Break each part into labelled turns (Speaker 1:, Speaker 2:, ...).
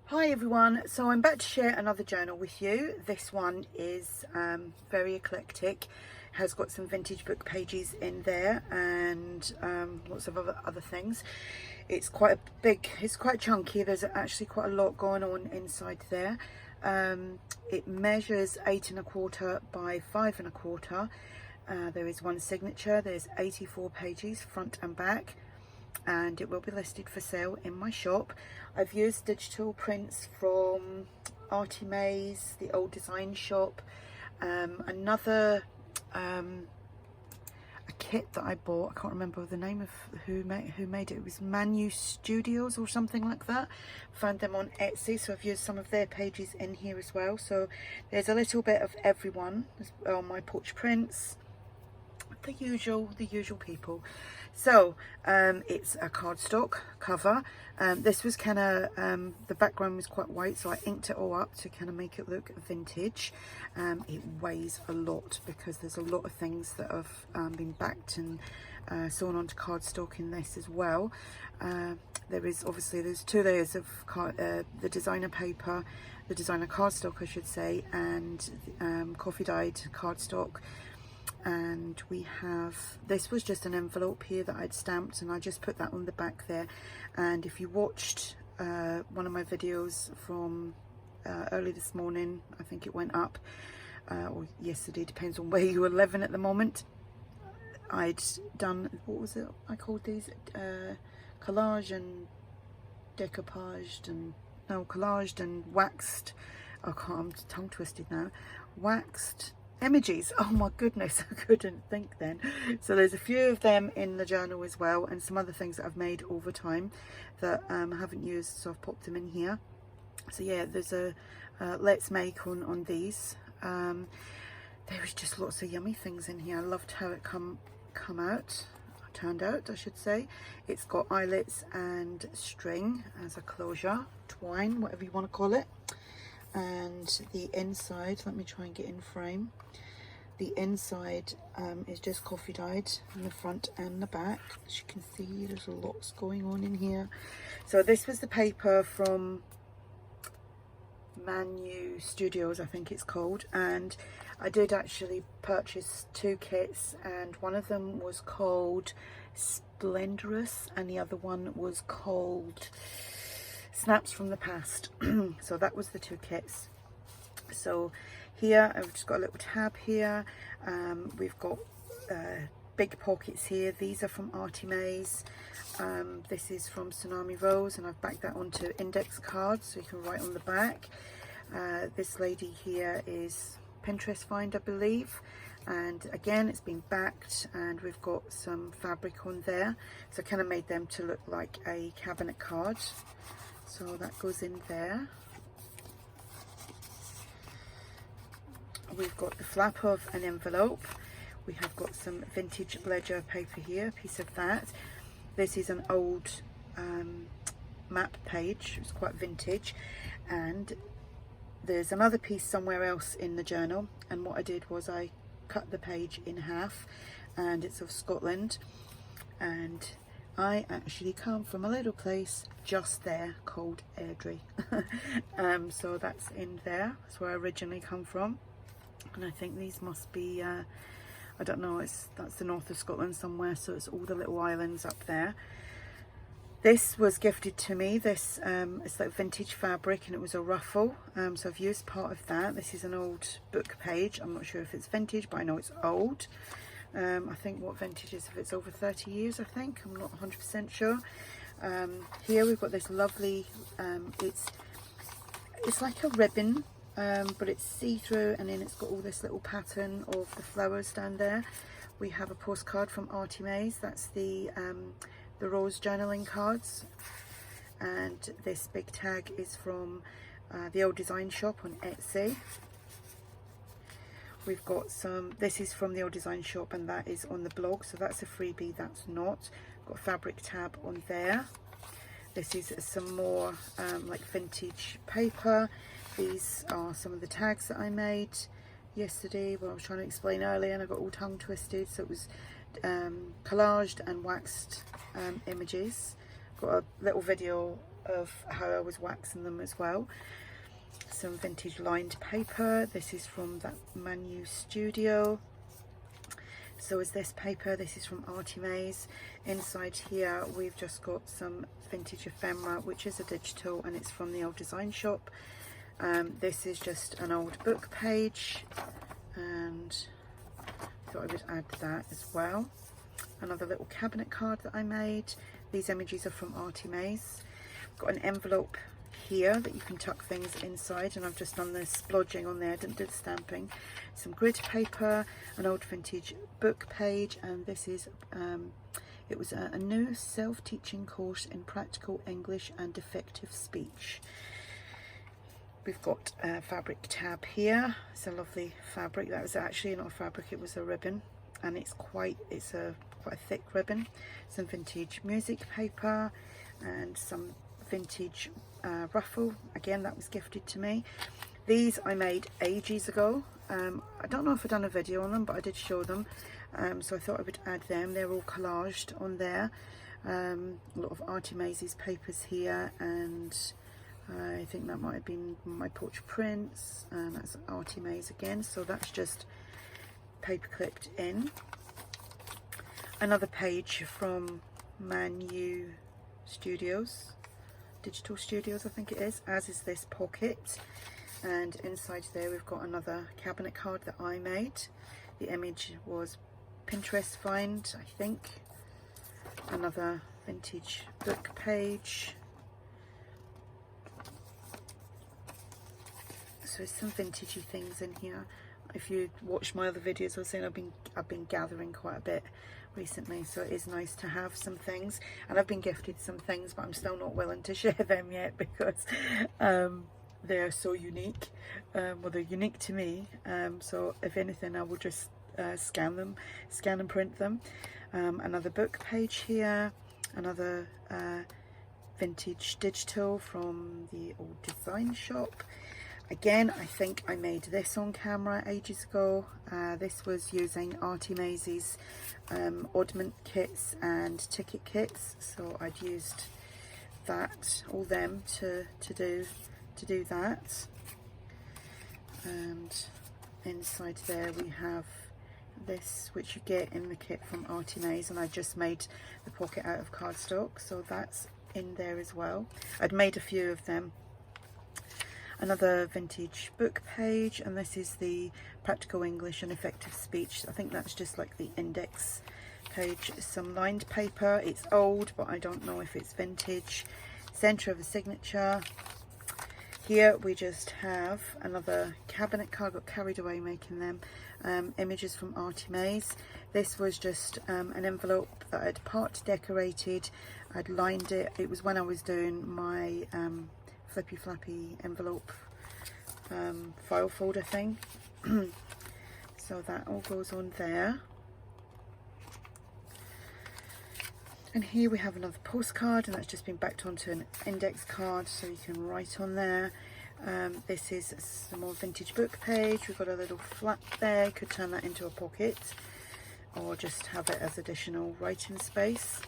Speaker 1: Hi everyone, so I'm back to share another journal with you. This one is very eclectic, has got some vintage book pages in there and lots of other things. It's quite a big, it's quite chunky, there's actually quite a lot going on inside there. It measures 8¼ by 5¼ there is one signature, there's 84 pages front and back, and it will be listed for sale in my shop. I've used digital prints from ARTYmaze, the old design shop, another a kit that I bought. I can't remember the name of who made it. It was Manu Studios or something like that. Found them on Etsy, so I've used some of their pages in here as well. So there's a little bit of everyone on my porch prints. The usual people. So it's a cardstock cover. This was kind of the background was quite white, so I inked it all up to kind of make it look vintage. It weighs a lot because there's a lot of things that have been backed and sewn onto cardstock in this as well. There's 2 layers of the designer paper, the designer cardstock I should say, and coffee dyed cardstock. And we have, this was just an envelope here that I'd stamped, and I just put that on the back there. And if you watched one of my videos from early this morning, I think it went up, or yesterday, depends on where you were living at the moment, I'd done, what was it I called these, collage and decoupaged and, no, collaged and waxed, I'm tongue twisted now, waxed images. Oh my goodness, I couldn't think then. So there's a few of them in the journal as well, and some other things that I've made over time that I haven't used, so I've popped them in here. So yeah, there's a let's make on these. There was just lots of yummy things in here. I loved how it turned out, I should say. It's got eyelets and string as a closure, twine, whatever you want to call it. And the inside, let me try and get in frame. The inside is just coffee dyed in the front and the back. As you can see, there's lots going on in here. So this was the paper from Manu Studios, I think it's called, and I did actually purchase 2 kits, and one of them was called Splendorous and the other one was called Snaps from the Past. So that was the 2 kits. So here I've just got a little tab here. We've got big pockets here. These are from ARTYmaze. This is from Tsunami Rose, and I've backed that onto index cards so you can write on the back. This lady here is Pinterest find, I believe, and again it's been backed, and we've got some fabric on there, so I kind of made them to look like a cabinet card. So that goes in there. We've got the flap of an envelope. We have got some vintage ledger paper here, a piece of that. This is an old map page, it's quite vintage. And there's another piece somewhere else in the journal, and what I did was I cut the page in half, and it's of Scotland, and I actually come from a little place just there called Airdrie. So that's in there. That's where I originally come from. And I think these must be, I don't know, that's the north of Scotland somewhere, so it's all the little islands up there. This was gifted to me. This it's like vintage fabric, and it was a ruffle. So I've used part of that. This is an old book page. I'm not sure if it's vintage, but I know it's old. I think what vintage is, if it's over 30 years, I think. I'm not 100% sure. Here we've got this lovely, it's like a ribbon, but it's see-through, and then it's got all this little pattern of the flowers down there. We have a postcard from ARTYmaze. That's the rose journaling cards. And this big tag is from the old design shop on Etsy. We've got some, this is from the old design shop, and that is on the blog, so that's a freebie, that's not. Got a fabric tab on there. This is some more like vintage paper. These are some of the tags that I made yesterday, what I was trying to explain earlier, and I got all tongue twisted. So it was collaged and waxed images. Got a little video of how I was waxing them as well. Some vintage lined paper. This is from that Manu Studio. So is this paper. This is from ARTYmaze. Inside here we've just got some vintage ephemera, which is a digital, and it's from the old design shop. This is just an old book page, and I thought I would add that as well. Another little cabinet card that I made. These images are from ARTYmaze. Got an envelope here that you can tuck things inside, and I've just done the splodging on there, didn't do the stamping. Some grid paper, an old vintage book page, and this is it was a new self-teaching course in practical English and effective speech. We've got a fabric tab here. It's a lovely fabric. That was actually not a fabric, it was a ribbon, and it's quite a thick ribbon. Some vintage music paper and some vintage ruffle. Again, that was gifted to me. These I made ages ago. I don't know if I've done a video on them, but I did show them. So I thought I would add them. They're all collaged on there. A lot of ARTYmaze's papers here, and I think that might have been my porch prints. That's ARTYmaze again. So that's just paper clipped in. Another page from Manu Studios, Digital Studios I think it is, as is this pocket. And inside there we've got another cabinet card that I made. The image was Pinterest find, I think. Another vintage book page. So there's some vintagey things in here. If you watch my other videos, I was saying I've been gathering quite a bit recently, so it is nice to have some things. And I've been gifted some things, but I'm still not willing to share them yet because they are so unique. Well, they're unique to me, so if anything I will just scan and print them. Another book page here, another vintage digital from the old design shop. Again, I think I made this on camera ages ago. This was using ARTYmaze's oddment kits and ticket kits, so I'd used all them to do that. And inside there we have this, which you get in the kit from ARTYmaze, and I just made the pocket out of cardstock, so that's in there as well. I'd made a few of them. Another vintage book page, and this is the Practical English and Effective Speech. I think that's just like the index page. Some lined paper. It's old, but I don't know if it's vintage. Centre of a signature. Here we just have another cabinet card. Got carried away making them. Images from ARTYmaze. This was just an envelope that I'd part decorated. I'd lined it. It was when I was doing my flippy flappy envelope file folder thing. So that all goes on there. And here we have another postcard, and that's just been backed onto an index card, so you can write on there. This is some more vintage book page. We've got a little flap there. Could turn that into a pocket or just have it as additional writing space.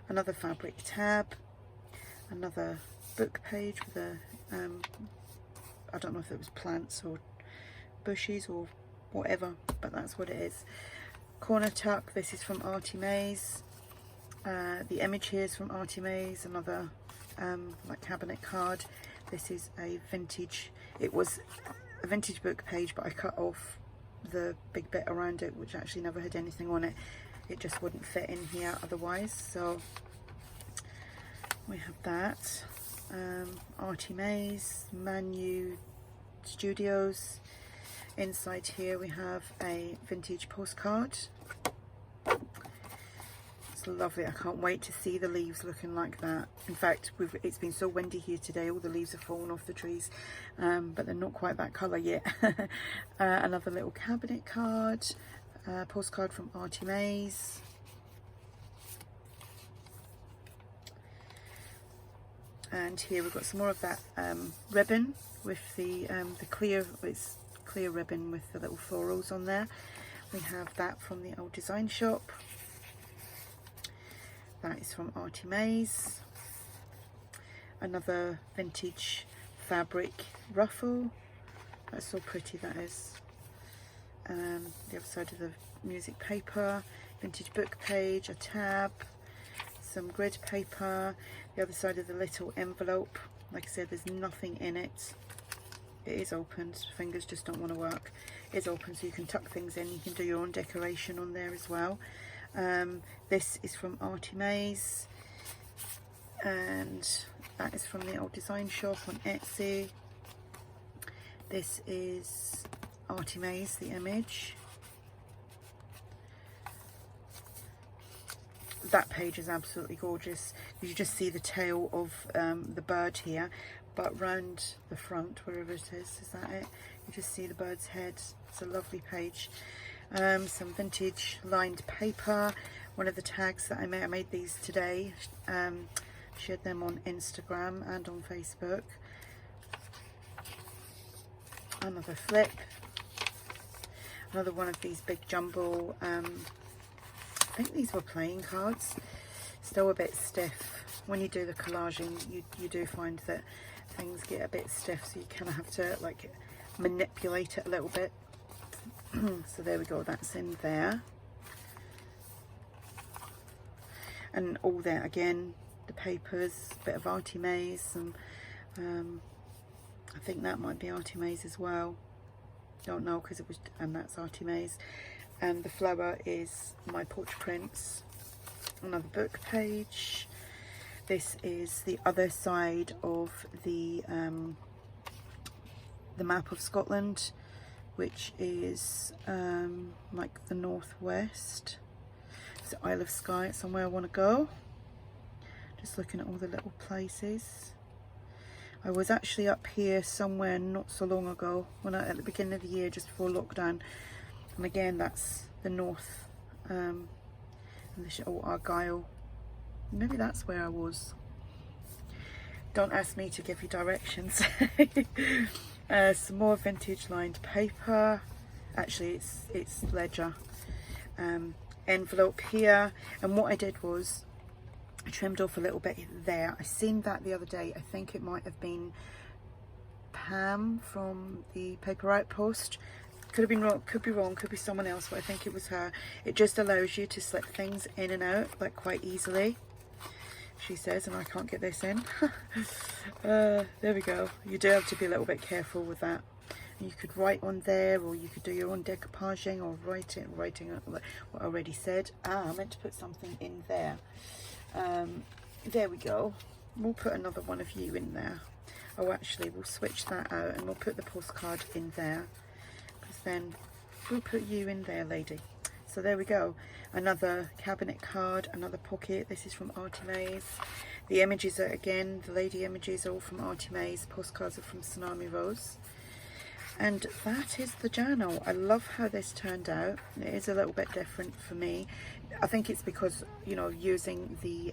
Speaker 1: Another fabric tab. Another book page with a I don't know if it was plants or bushes or whatever, but that's what it is. Corner tuck. This is from ARTYmaze. The image here is from ARTYmaze. Another like cabinet card. This is a vintage, it was a vintage book page, but I cut off the big bit around it, which actually never had anything on it. It just wouldn't fit in here otherwise, so we have that. ARTYmaze, Manu Studios. Inside here we have a vintage postcard. It's lovely. I can't wait to see the leaves looking like that. In fact, it's been so windy here today, all the leaves have fallen off the trees, but they're not quite that colour yet. Another little cabinet card, postcard from ARTYmaze. And here we've got some more of that ribbon with the clear, it's clear ribbon with the little florals on there. We have that from the old design shop. That is from ARTYmaze. Another vintage fabric ruffle. That's so pretty, that is. The other side of the music paper, vintage book page, a tab, some grid paper, the other side of the little envelope. Like I said, there's nothing in it. It is opened, fingers just don't want to work. It's open so you can tuck things in, you can do your own decoration on there as well. This is from ARTYmaze, and that is from the old design shop on Etsy. This is ARTYmaze, the image. That page is absolutely gorgeous. You just see the tail of the bird here, but round the front, wherever it is that it? You just see the bird's head. It's a lovely page. Some vintage lined paper. One of the tags that I made these today. Shared them on Instagram and on Facebook. Another flip. Another one of these big jumbo, I think these were playing cards. Still a bit stiff. When you do the collaging, you do find that things get a bit stiff, so you kind of have to like manipulate it a little bit. So there we go, that's in there. And all there again, the papers, a bit of ARTYmaze, and I think that might be ARTYmaze as well. Don't know because it was, and that's ARTYmaze. And the flower is my porch prints. Another book page. This is the other side of the map of Scotland, which is like the northwest. It's the Isle of Skye. It's somewhere I want to go. Just looking at all the little places. I was actually up here somewhere not so long ago, at the beginning of the year, just before lockdown. And again, that's the north. And this, oh, Argyle. Maybe that's where I was. Don't ask me to give you directions. Some more vintage lined paper. Actually, it's ledger. Envelope here. And what I did was I trimmed off a little bit there. I seen that the other day. I think it might have been Pam from the Paper Outpost. Could have been wrong, could be wrong, could be someone else, but I think it was her. It just allows you to slip things in and out like quite easily, she says, and I can't get this in. There we go. You do have to be a little bit careful with that. You could write on there, or you could do your own decoupaging, or writing what I already said. I meant to put something in there. There we go. We'll put another one of you in there. Oh, actually, we'll switch that out and we'll put the postcard in there, because then we'll put you in there, lady. So there we go. Another cabinet card, another pocket. This is from ARTYmaze. The images are, again, the lady images are all from ARTYmaze. Postcards are from Tsunami Rose. And that is the journal. I love how this turned out. It is a little bit different for me. I think it's because, you know, using the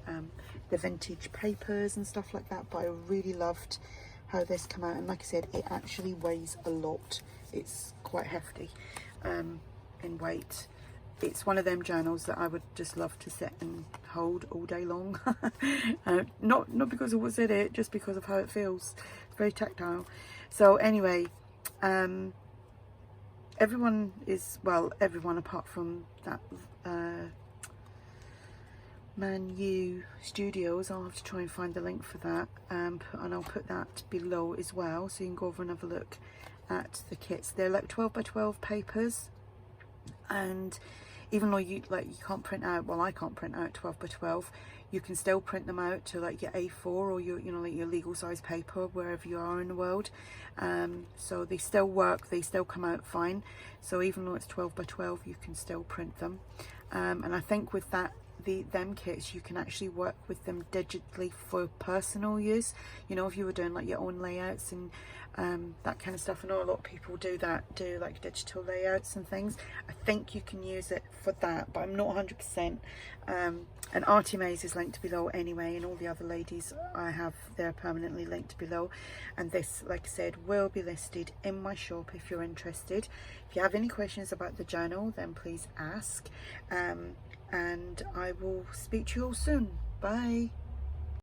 Speaker 1: vintage papers and stuff like that, but I really loved how this came out. And like I said, it actually weighs a lot. It's quite hefty in weight. It's one of them journals that I would just love to sit and hold all day long. Not because of what's in it, just because of how it feels. It's very tactile. So anyway, everyone is, well, everyone apart from that Man U Studios. I'll have to try and find the link for that, and I'll put that below as well, so you can go over and have a look at the kits. They're like 12 by 12 papers, and even though you can't print out, well, I can't print out 12 by 12, you can still print them out to like your A4 or your, you know, like your legal size paper wherever you are in the world. So they still work, they still come out fine. So even though it's 12 by 12, you can still print them. And I think with that, them kits, you can actually work with them digitally for personal use. You know, if you were doing like your own layouts and that kind of stuff. I know a lot of people do that, do like digital layouts and things. I think you can use it for that, but I'm not 100%. And ARTYmaze is linked below anyway, and all the other ladies I have, they're permanently linked below. And this, like I said, will be listed in my shop if you're interested. If you have any questions about the journal, then please ask. And I will speak to you all soon. Bye.